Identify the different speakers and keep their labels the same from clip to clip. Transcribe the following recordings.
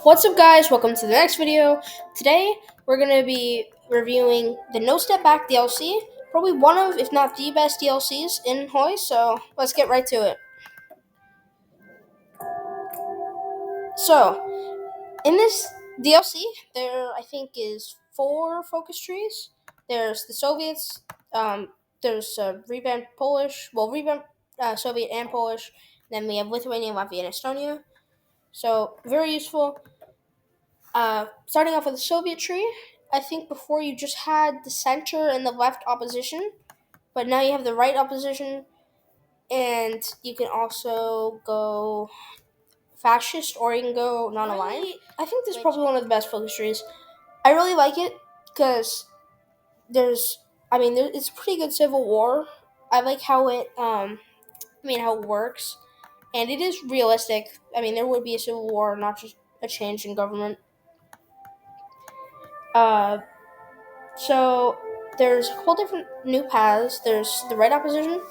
Speaker 1: What's up, guys? Welcome to the next video. Today, we're going to be reviewing the No Step Back DLC, probably one of, if not the best DLCs in Hoi, so let's get right to it. So, in this DLC, there, I think, is 4 focus trees. There's the Soviets, there's revamped Soviet and Polish, then we have Lithuania, Latvia, and Estonia. So, very useful. Starting off with the Soviet tree, I think before you just had the center and the left opposition, but now you have the right opposition, and you can also go fascist or you can go non-aligned. I think this is probably one of the best focus trees. I really like it because it's a pretty good civil war. I like how how it works, and it is realistic. There would be a civil war, not just a change in government. So there's a couple different new paths. There's the right opposition.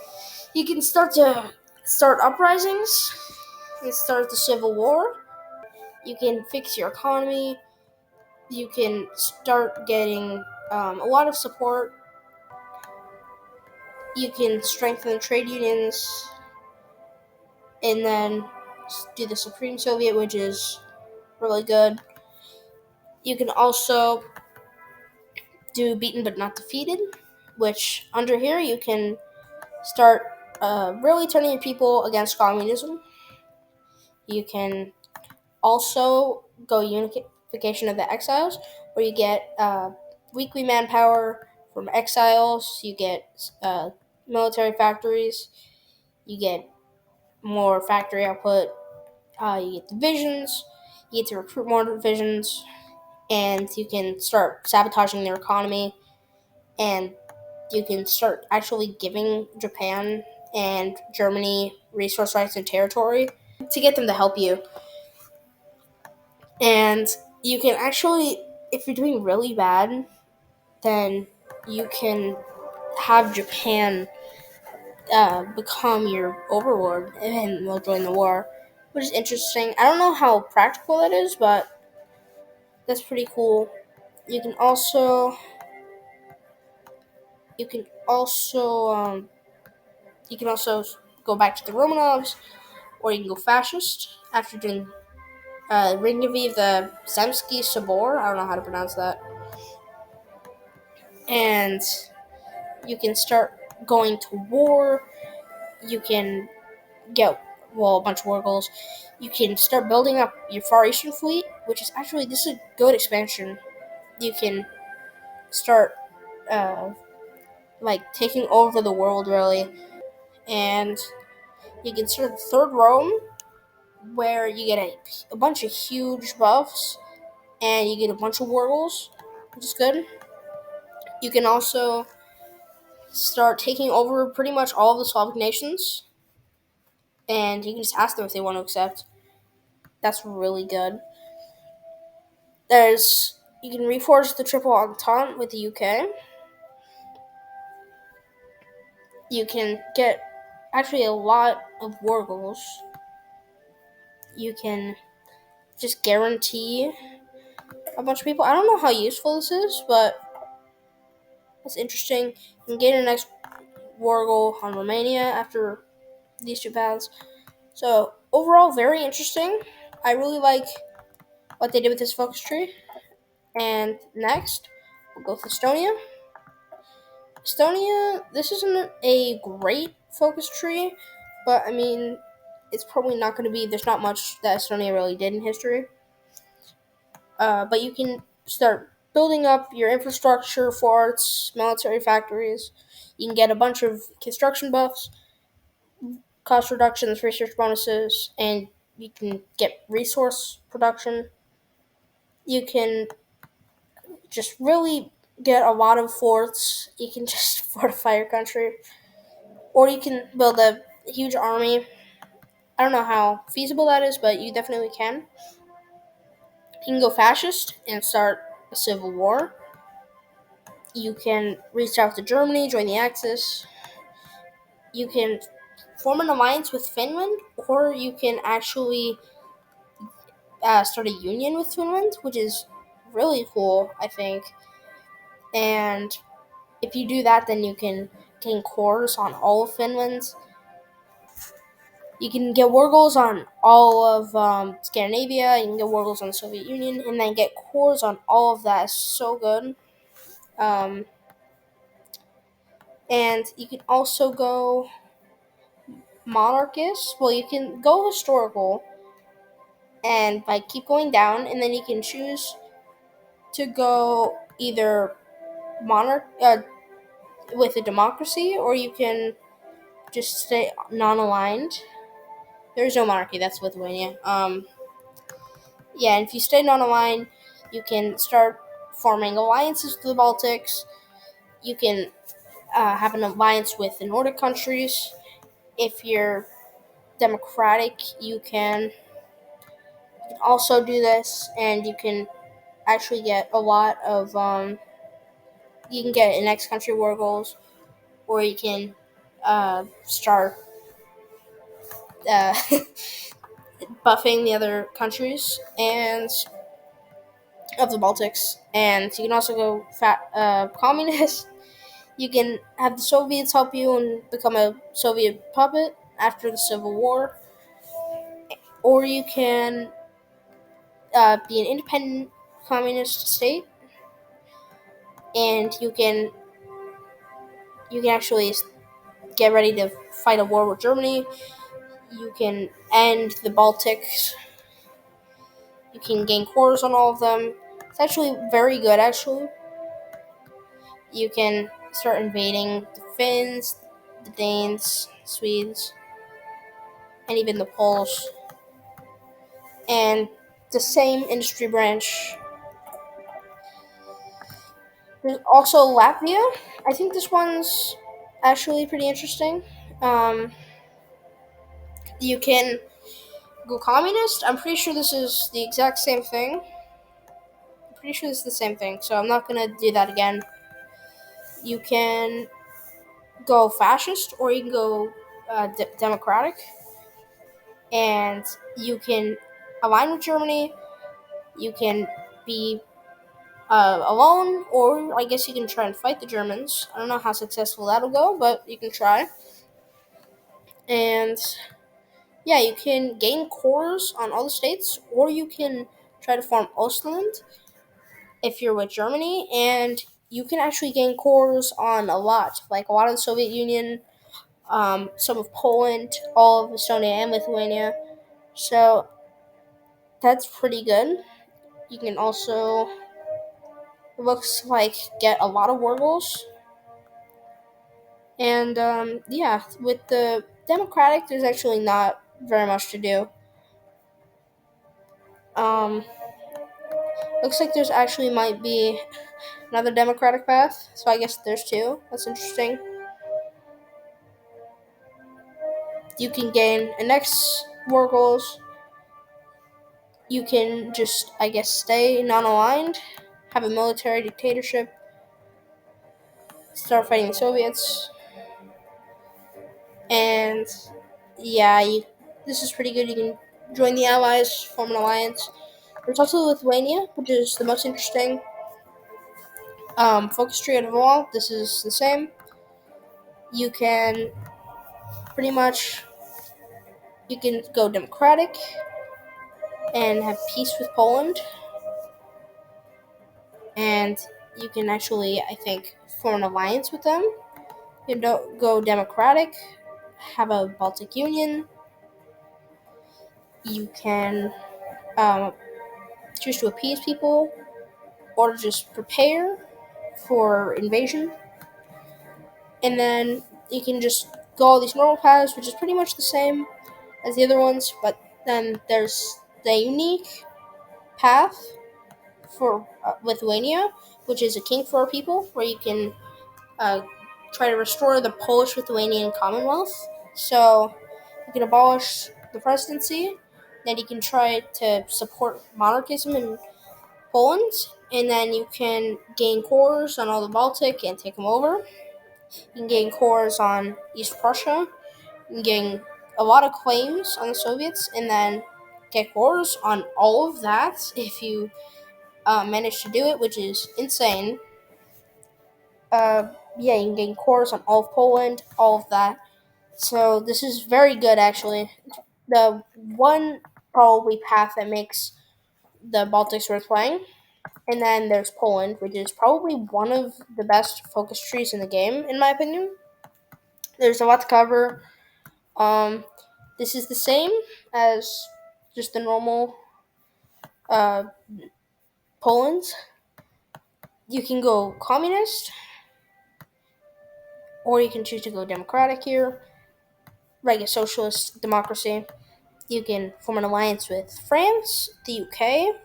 Speaker 1: You can start uprisings. You can start the civil war. You can fix your economy. You can start getting a lot of support. You can strengthen trade unions, and then do the Supreme Soviet, which is really good. You can also do beaten but not defeated, which under here you can start really turning your people against communism. You can also go unification of the exiles, where you get weekly manpower from exiles. You get military factories. You get more factory output. You get divisions. You get to recruit more divisions, and you can start sabotaging their economy. And you can start actually giving Japan and Germany resource rights and territory to get them to help you. And you can actually, if you're doing really bad, then you can have Japan become your overlord and will join the war, which is interesting. I don't know how practical that is, but that's pretty cool. You can also you can also you can also go back to the Romanovs, or you can go fascist after doing Ringavi the Zemsky Sabor. I don't know how to pronounce that. And you can start going to war. You can get, a bunch of war goals. You can start building up your Far Eastern fleet, which is actually, this is a good expansion. You can start, taking over the world, really. And you can start the Third Rome, where you get a bunch of huge buffs, and you get a bunch of war goals, which is good. You can also start taking over pretty much all of the Slavic nations, and you can just ask them if they want to accept. That's really good. You can reforge the Triple Entente with the UK. You can get actually a lot of war goals. You can just guarantee a bunch of people. I don't know how useful this is, but it's interesting. You can gain your next war goal on Romania after these two paths. So overall, very interesting. I really like what they did with this focus tree. And next, we'll go with Estonia. Estonia, this isn't a great focus tree, but it's probably not going to be. There's not much that Estonia really did in history. But you can start building up your infrastructure, forts, military factories. You can get a bunch of construction buffs, cost reductions, research bonuses, and you can get resource production. You can just really get a lot of forts. You can just fortify your country. Or you can build a huge army. I don't know how feasible that is, but you definitely can. You can go fascist and start a civil war. You can reach out to Germany, join the Axis. You can form an alliance with Finland, or you can actually start a union with Finland, which is really cool, I think. And if you do that, then you can gain cores on all of Finland. You can get war goals on all of Scandinavia. You can get war goals on the Soviet Union, and then get cores on all of that. It's so good. Um, and you can also go monarchist. Well, you can go historical, and by keep going down, and then you can choose to go either monarch with a democracy, or you can just stay non-aligned. There's no monarchy. That's Lithuania. Yeah, and if you stay non-aligned, you can start forming alliances with the Baltics. You can have an alliance with the Nordic countries. If you're democratic, you can also do this, and you can actually get a lot of. You can get an ex-country war goals, or you can start uh, buffing the other countries and of the Baltics. And you can also go communist. You can have the Soviets help you and become a Soviet puppet after the Civil War, or you can be an independent communist state, and you can actually get ready to fight a war with Germany. You can end the Baltics. You can gain cores on all of them. It's actually very good. Actually, you can start invading the Finns, the Danes, Swedes, and even the Poles. And the same industry branch. There's also Latvia. I think this one's actually pretty interesting. Um, you can go communist. I'm pretty sure this is the exact same thing. I'm pretty sure this is the same thing, so I'm not gonna do that again. You can go fascist, or you can go democratic, and you can align with Germany. You can be alone, or I guess you can try and fight the Germans. I don't know how successful that'll go, but you can try. And yeah, you can gain cores on all the states, or you can try to form Ostland if you're with Germany, and you can actually gain cores on like a lot of the Soviet Union, some of Poland, all of Estonia and Lithuania. So that's pretty good. You can also, it looks like, get a lot of war goals. And yeah, with the Democratic, there's actually not very much to do. Um, looks like there's actually might be another Democratic path, so I guess there's two. That's interesting. You can gain an X war goals. You can just, I guess, stay non-aligned, have a military dictatorship, start fighting the Soviets, and yeah, this is pretty good. You can join the Allies, form an alliance. There's also Lithuania, which is the most interesting. Focus tree out of all. This is the same. You can pretty much you can go democratic and have peace with Poland, and you can actually, I think, form an alliance with them. You can go democratic, have a Baltic Union. You can um, choose to appease people, or just prepare for invasion. And then you can just go all these normal paths, which is pretty much the same as the other ones, but then there's the unique path for Lithuania, which is a king for our people, where you can uh, try to restore the Polish-Lithuanian Commonwealth. So you can abolish the presidency, then you can try to support monarchism in Poland, and then you can gain cores on all the Baltic and take them over. You can gain cores on East Prussia. You can gain a lot of claims on the Soviets, and then get cores on all of that if you manage to do it, which is insane. Yeah, you can gain cores on all of Poland, all of that. So this is very good, actually. The one probably path that makes the Baltics worth playing. And then there's Poland, which is probably one of the best focus trees in the game, in my opinion. There's a lot to cover. Um, this is the same as just the normal uh, Poland. You can go communist, or you can choose to go democratic here, like a socialist democracy. You can form an alliance with France, the UK,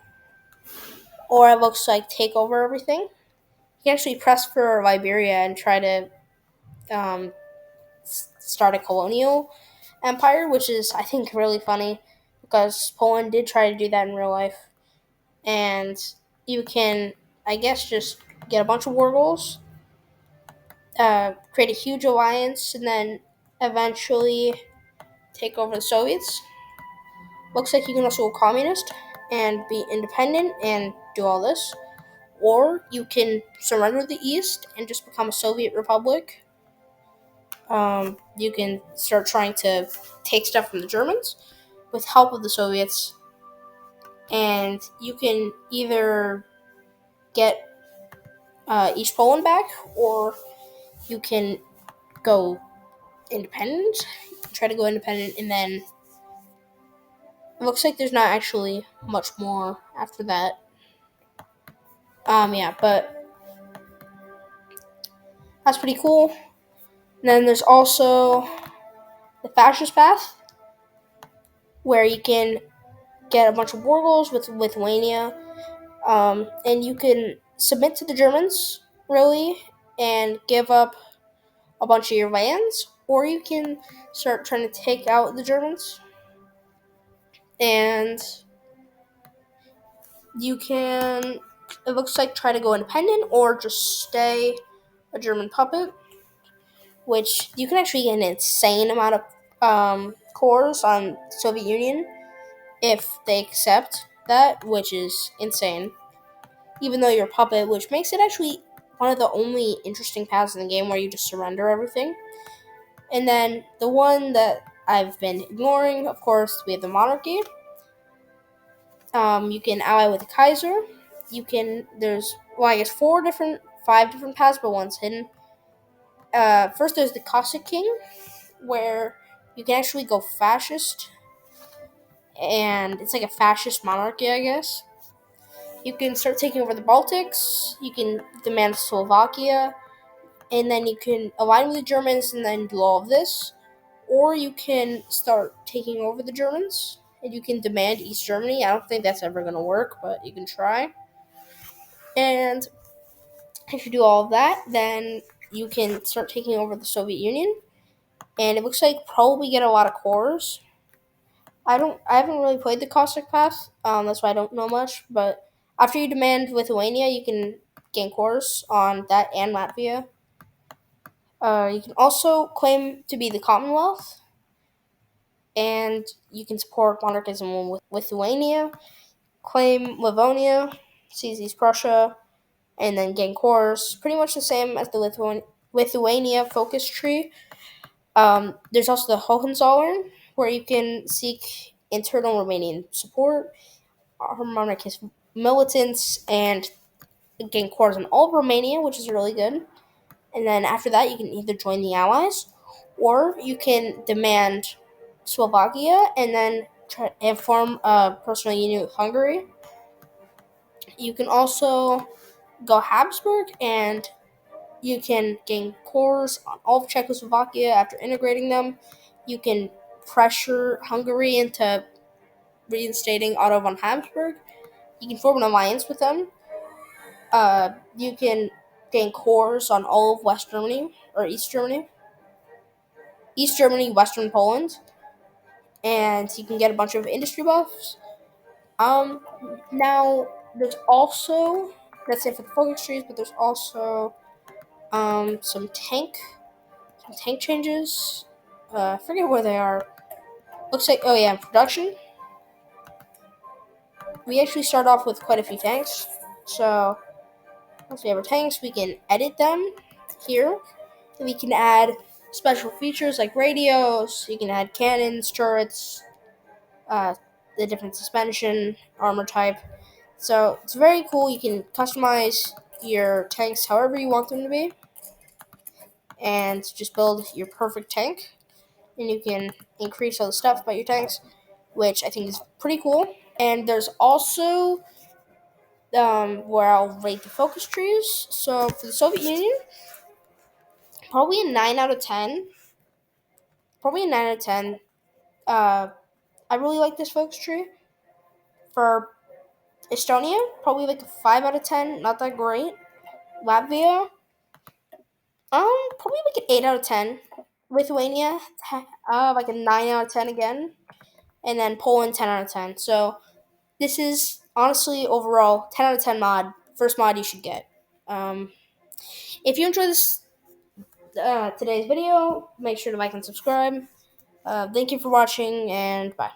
Speaker 1: or it looks like take over everything. You can actually press for Liberia and try to um, start a colonial empire, which is, I think, really funny because Poland did try to do that in real life. And you can, I guess, just get a bunch of war goals, create a huge alliance, and then eventually take over the Soviets. Looks like you can also go communist and be independent and do all this. Or you can surrender the East and just become a Soviet republic. You can start trying to take stuff from the Germans with help of the Soviets, and you can either get East Poland back, or you can go independent. Try to go independent, and then it looks like there's not actually much more after that. Yeah, but that's pretty cool. And then there's also the fascist path, where you can get a bunch of war goals with Lithuania, and you can submit to the Germans, really, and give up a bunch of your lands, or you can start trying to take out the Germans, and you can, it looks like, try to go independent or just stay a German puppet, which you can actually get an insane amount of cores on the Soviet Union if they accept that, which is insane. Even though you're a puppet, which makes it actually one of the only interesting paths in the game where you just surrender everything. And then the one that I've been ignoring, of course, we have the monarchy. You can ally with the Kaiser. You can, there's, well, I guess five different paths, but one's hidden. First, there's the Cossack King, where you can actually go fascist, and it's like a fascist monarchy, I guess. You can start taking over the Baltics. You can demand Slovakia, and then you can align with the Germans and then do all of this. Or you can start taking over the Germans, and you can demand East Germany. I don't think that's ever going to work, but you can try. And if you do all of that, then you can start taking over the Soviet Union. And it looks like probably get a lot of cores. I haven't really played the Cossack Path, that's why I don't know much. But after you demand Lithuania, you can gain cores on that and Latvia. You can also claim to be the Commonwealth, and you can support monarchism with Lithuania, claim Livonia, seize East Prussia, and then gain cores. Pretty much the same as the Lithuania focus tree. There's also the Hohenzollern, where you can seek internal Romanian support, monarchist militants, and gain cores in all of Romania, which is really good. And then after that, you can either join the Allies, or you can demand Slovakia and then try and form a personal union with Hungary. You can also go Habsburg, and you can gain cores on all of Czechoslovakia after integrating them. You can pressure Hungary into reinstating Otto von Habsburg. You can form an alliance with them. You can gain cores on all of West Germany or East Germany, Western Poland, and you can get a bunch of industry buffs. Now there's also, that's it for the focus trees, but there's also some tank changes. I forget where they are. Looks like, oh yeah, production. we actually start off with quite a few tanks. So once we have our tanks, we can edit them here. We can add special features like radios. You can add cannons, turrets, the different suspension, armor type. So it's very cool. You can customize your tanks however you want them to be, and just build your perfect tank. And you can increase all the stuff about your tanks, which I think is pretty cool. And there's also where I'll rate the focus trees. So for the Soviet Union, probably a 9 out of 10. Probably a 9 out of 10. Uh, I really like this focus tree. For Estonia, probably like a 5 out of 10. Not that great. Latvia, probably like an 8 out of 10. Lithuania, like a 9 out of 10 again, and then Poland 10 out of 10. So this is honestly overall 10 out of 10 mod. First mod you should get. Um, if you enjoyed this today's video, make sure to like and subscribe. Thank you for watching, and bye.